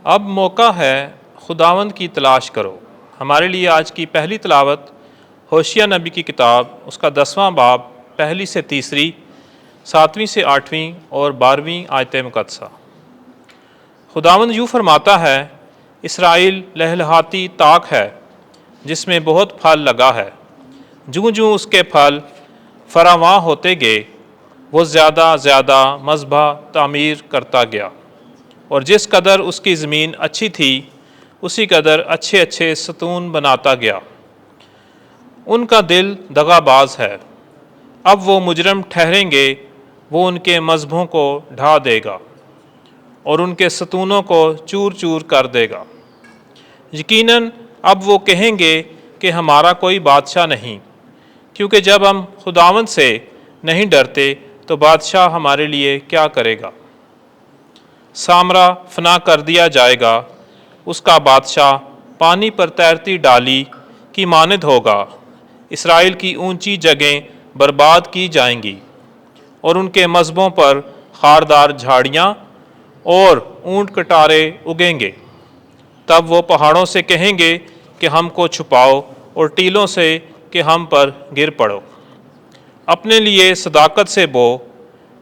اب موقع ہے خداوند کی تلاش کرو۔ ہمارے لیے آج کی پہلی تلاوت ہوشیہ نبی کی کتاب اس کا 10واں باب 1 سے 3، 7 سے 8 اور 12 آیت مقدسہ۔ خداوند یوں فرماتا ہے، اسرائیل لہلہاتی طاق ہے جس میں بہت پھل لگا ہے، جوں جوں اس کے پھل فراواں ہوتے گئے وہ زیادہ زیادہ مذبح تعمیر کرتا گیا، اور جس قدر اس کی زمین اچھی تھی اسی قدر اچھے اچھے ستون بناتا گیا۔ ان کا دل دغا باز ہے، اب وہ مجرم ٹھہریں گے، وہ ان کے مذبحوں کو ڈھا دے گا اور ان کے ستونوں کو چور چور کر دے گا۔ یقیناً اب وہ کہیں گے کہ ہمارا کوئی بادشاہ نہیں، کیونکہ جب ہم خداوند سے نہیں ڈرتے تو بادشاہ ہمارے لیے کیا کرے گا؟ سامرا فنا کر دیا جائے گا، اس کا بادشاہ پانی پر تیرتی ڈالی کی مانند ہوگا۔ اسرائیل کی اونچی جگہیں برباد کی جائیں گی اور ان کے مذبحوں پر خاردار جھاڑیاں اور اونٹ کٹارے اگیں گے۔ تب وہ پہاڑوں سے کہیں گے کہ ہم کو چھپاؤ، اور ٹیلوں سے کہ ہم پر گر پڑو۔ اپنے لیے صداقت سے بو،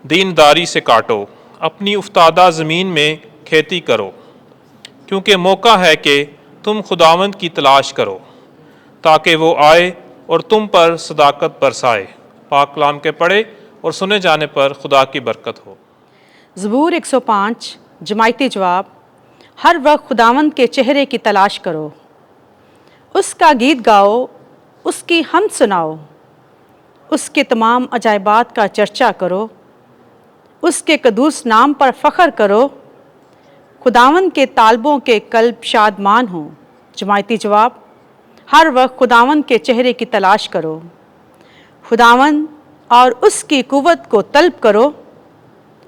دینداری سے کاٹو، اپنی افتادہ زمین میں کھیتی کرو، کیونکہ موقع ہے کہ تم خداوند کی تلاش کرو تاکہ وہ آئے اور تم پر صداقت برسائے۔ پاک کلام کے پڑھے اور سنے جانے پر خدا کی برکت ہو۔ زبور 105 جماعتی جواب۔ ہر وقت خداوند کے چہرے کی تلاش کرو، اس کا گیت گاؤ، اس کی حمد سناؤ، اس کے تمام عجائبات کا چرچا کرو، اس کے قدوس نام پر فخر کرو۔ خداوند کے طالبوں کے قلب شادمان ہوں۔ جماعتی جواب۔ ہر وقت خداوند کے چہرے کی تلاش کرو، خداوند اور اس کی قوت کو طلب کرو۔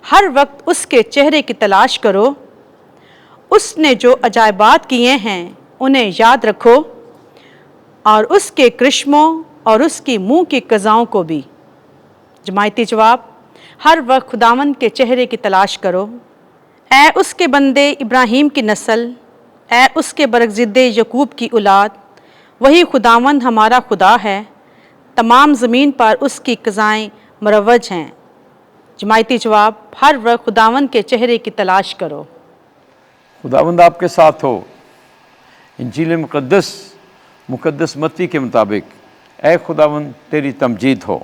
ہر وقت اس کے چہرے کی تلاش کرو، اس نے جو عجائبات کیے ہیں انہیں یاد رکھو، اور اس کے کرشموں اور اس کی منہ کی قضاؤں کو بھی۔ جماعتی جواب۔ ہر وقت خداوند کے چہرے کی تلاش کرو۔ اے اس کے بندے ابراہیم کی نسل، اے اس کے برگزیدے یعقوب کی اولاد، وہی خداوند ہمارا خدا ہے، تمام زمین پر اس کی قضائیں مروج ہیں۔ جماعتی جواب۔ ہر وقت خداوند کے چہرے کی تلاش کرو۔ خداوند آپ کے ساتھ ہو۔ انجیل مقدس متی کے مطابق اے خداوند تیری تمجید ہو۔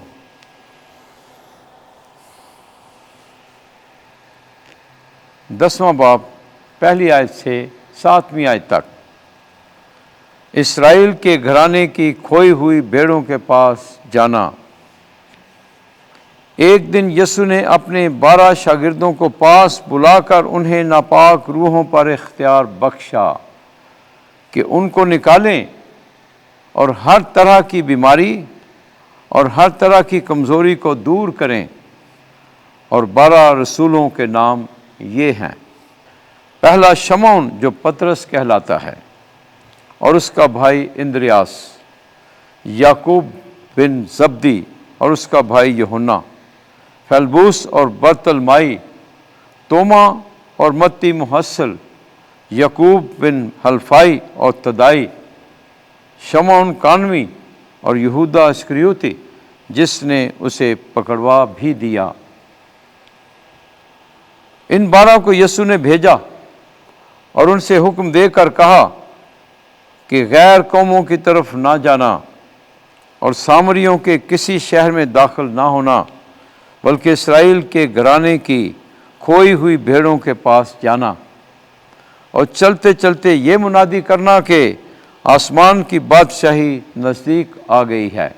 10واں باب 1 آیت سے 7 آیت تک۔ اسرائیل کے گھرانے کی کھوئی ہوئی بھیڑوں کے پاس جانا۔ ایک دن یسوع نے اپنے 12 شاگردوں کو پاس بلا کر انہیں ناپاک روحوں پر اختیار بخشا کہ ان کو نکالیں اور ہر طرح کی بیماری اور ہر طرح کی کمزوری کو دور کریں، اور 12 رسولوں کے نام یہ ہیں۔ پہلا شمعون جو پطرس کہلاتا ہے اور اس کا بھائی اندریاس، یعقوب بن زبدی اور اس کا بھائی یوحنا، فیلبوس اور برتلمائی، توما اور متی محصل، یعقوب بن حلفائی اور تدائی، شمعون کانوی اور یہودا اسکریوتی جس نے اسے پکڑوا بھی دیا۔ ان 12 کو یسوع نے بھیجا اور ان سے حکم دے کر کہا کہ غیر قوموں کی طرف نہ جانا اور سامریوں کے کسی شہر میں داخل نہ ہونا، بلکہ اسرائیل کے گھرانے کی کھوئی ہوئی بھیڑوں کے پاس جانا، اور چلتے چلتے یہ منادی کرنا کہ آسمان کی بادشاہی نزدیک آ گئی ہے۔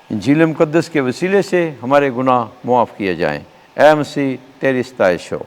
انجیل مقدس کے وسیلے سے ہمارے گناہ معاف کیے جائیں۔ اے مسیح تیری ستائش ہو۔